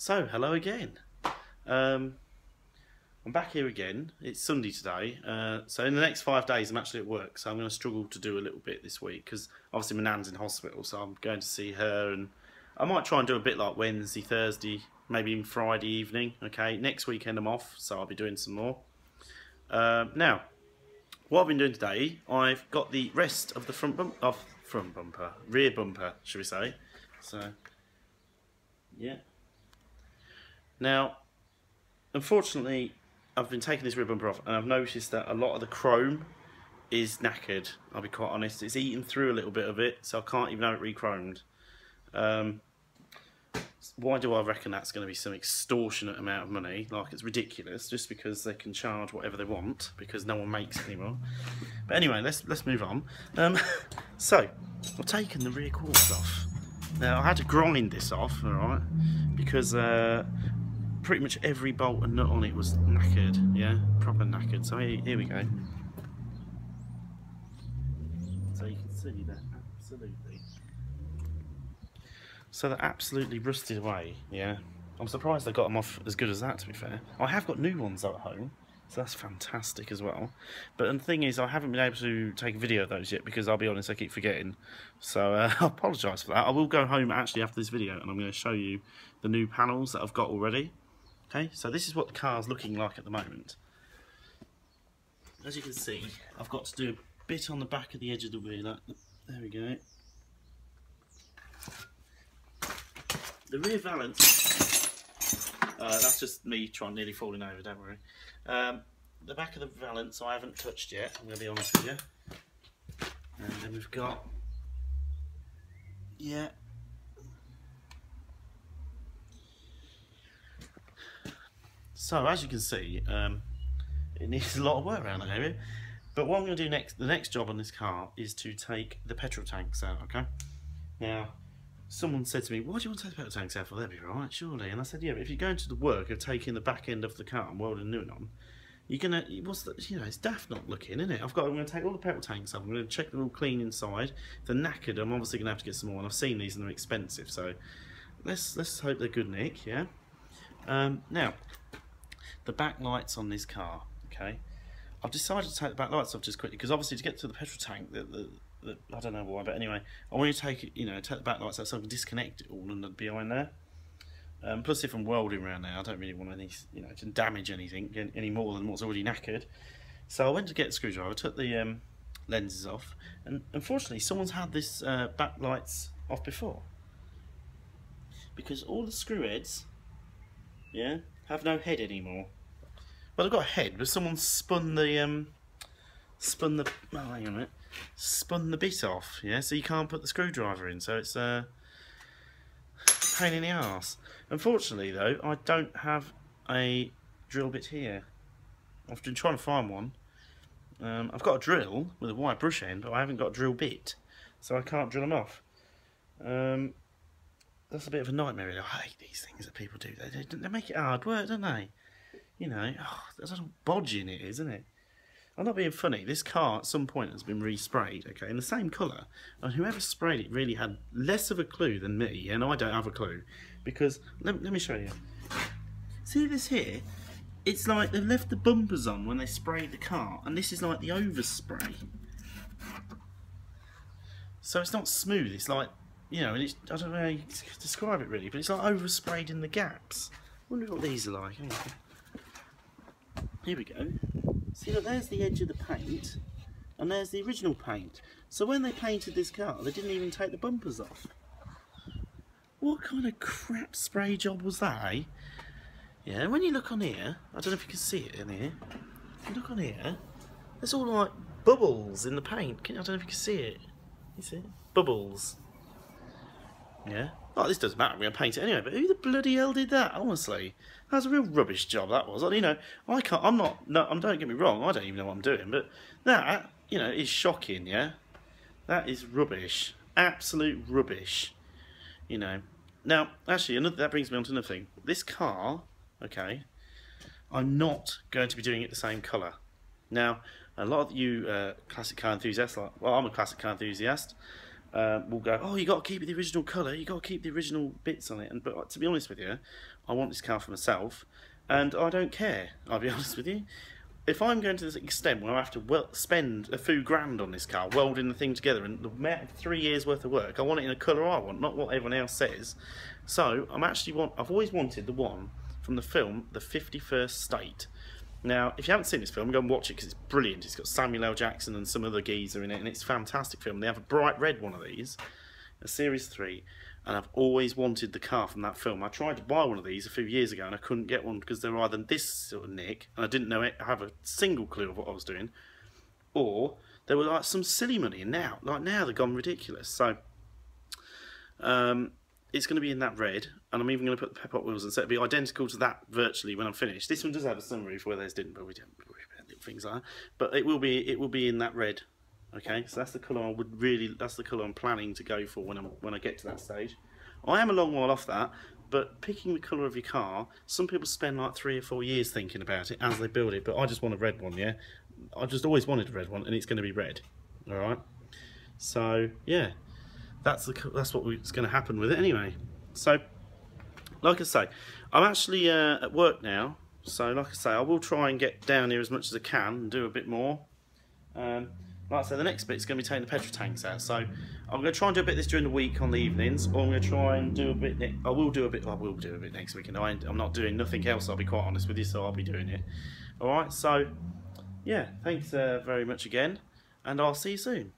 So, hello again. I'm back here again. It's Sunday today. So in the next 5 days I'm actually at work, so I'm going to struggle to do a little bit this week because obviously my nan's in hospital, so I'm going to see her, and I might try and do a bit like Wednesday, Thursday, maybe even Friday evening. Okay, next weekend I'm off, so I'll be doing some more. Now, what I've been doing today, I've got the rest of the rear bumper, should we say? So, yeah. Now, unfortunately, I've been taking this rear bumper off, and I've noticed that a lot of the chrome is knackered. I'll be quite honest; it's eaten through a little bit of it, so I can't even have it re-chromed. Why do I reckon that's going to be some extortionate amount of money? Like, it's ridiculous, just because they can charge whatever they want because no one makes it anymore. But anyway, let's move on. So I've taken the rear quarters off. Now I had to grind this off, all right, because pretty much every bolt and nut on it was knackered, yeah, proper knackered. So here we go. So you can see that absolutely. So they're absolutely rusted away, yeah. I'm surprised they got them off as good as that, to be fair. I have got new ones though at home, so that's fantastic as well. But the thing is, I haven't been able to take a video of those yet because I'll be honest, I keep forgetting. So I apologise for that. I will go home actually after this video and I'm going to show you the new panels that I've got already. Okay, so this is what the car's looking like at the moment. As you can see, I've got to do a bit on the back of the edge of the wheel. There we go. The rear valance, that's just me nearly falling over, don't worry. The back of the valance I haven't touched yet, I'm going to be honest with you. And then we've got, yeah. So as you can see, it needs a lot of work around that area. But what I'm going to do next, the next job on this car is to take the petrol tanks out, okay? Now, someone said to me, why do you want to take the petrol tanks out for? They'll be right, surely. And I said, yeah, but if you're going to the work of taking the back end of the car and welding new one on, you're going to, it's daft not looking, isn't it? I'm going to take all the petrol tanks up, I'm going to check them all clean inside. If they're knackered, I'm obviously going to have to get some more, and I've seen these and they're expensive, so let's hope they're good, Nick, yeah? Now, the back lights on this car, okay? I've decided to take the back lights off just quickly, because obviously to get to the petrol tank, I don't know why, but anyway, I want to take it, take the back lights out so I can disconnect it all and behind there. Plus, if I'm welding around there, I don't really want any, to damage anything any more than what's already knackered. So I went to get the screwdriver, took the lenses off, and unfortunately, someone's had this back lights off before, because all the screw heads, yeah, have no head anymore. Well, I've got a head, but someone spun the hang on a minute, spun the bit off, yeah, so you can't put the screwdriver in, so it's a pain in the arse. Unfortunately though, I don't have a drill bit here. I've been trying to find one. I've got a drill with a wire brush end, but I haven't got a drill bit, so I can't drill them off. That's a bit of a nightmare, really. I hate these things that people do. They make it hard work, don't they? That's a bodging it is, isn't it? I'm not being funny. This car at some point has been resprayed, okay, in the same colour, and whoever sprayed it really had less of a clue than me, and I don't have a clue, because let me show you. See this here? It's like they've left the bumpers on when they sprayed the car, and this is like the overspray. So it's not smooth. It's like, and it's, I don't know how you describe it really, but it's like oversprayed in the gaps. I wonder what these are like. Here we go. See, look, there's the edge of the paint, and there's the original paint. So when they painted this car, they didn't even take the bumpers off. What kind of crap spray job was that, eh? Yeah, and when you look on here, I don't know if you can see it in here. If you look on here, there's all like bubbles in the paint. I don't know if you can see it. You see it? Bubbles. Yeah. Oh, this doesn't matter. I'm going to paint it anyway. But who the bloody hell did that? Honestly, that was a real rubbish job. That was. I can't. I'm not. No, don't get me wrong. I don't even know what I'm doing. But that, is shocking. Yeah. That is rubbish. Absolute rubbish. Now, actually, that brings me on to another thing. This car, okay, I'm not going to be doing it the same colour. Now, a lot of you classic car enthusiasts, I'm a classic car enthusiast. will go, oh, you got to keep the original colour, you got to keep the original bits on it. But to be honest with you, I want this car for myself, and I don't care. I'll be honest with you. If I'm going to this extent where I have to spend a few grand on this car, welding the thing together, and the amount of 3 years worth of work, I want it in a colour I want, not what everyone else says. So I've always wanted the one from the film, The 51st State. Now, if you haven't seen this film, go and watch it because it's brilliant. It's got Samuel L. Jackson and some other geezer in it, and it's a fantastic film. They have a bright red one of these, a Series 3, and I've always wanted the car from that film. I tried to buy one of these a few years ago, and I couldn't get one because they were either this sort of nick, and I didn't know it, I have a single clue of what I was doing, or they were like some silly money, and now they've gone ridiculous. So, it's going to be in that red, and I'm even going to put the pep-up wheels and so it'll be identical to that virtually when I'm finished. This one does have a sunroof where theirs didn't, but we don't worry about little things like that. But it will be in that red. Okay, so that's the colour that's the colour I'm planning to go for when I get to that stage. I am a long while off that, but picking the colour of your car, some people spend like 3 or 4 years thinking about it as they build it, but I just want a red one, yeah? I just always wanted a red one, and it's going to be red, alright? So, yeah. That's what's going to happen with it anyway. So, like I say, I'm actually at work now. So, like I say, I will try and get down here as much as I can and do a bit more. Like I say, the next bit is going to be taking the petrol tanks out. So, I'm going to try and do a bit of this during the week on the evenings, or I'm going to try and do a bit. I will do a bit next week, and I'm not doing nothing else. I'll be quite honest with you, so I'll be doing it. All right. So, yeah, thanks very much again, and I'll see you soon.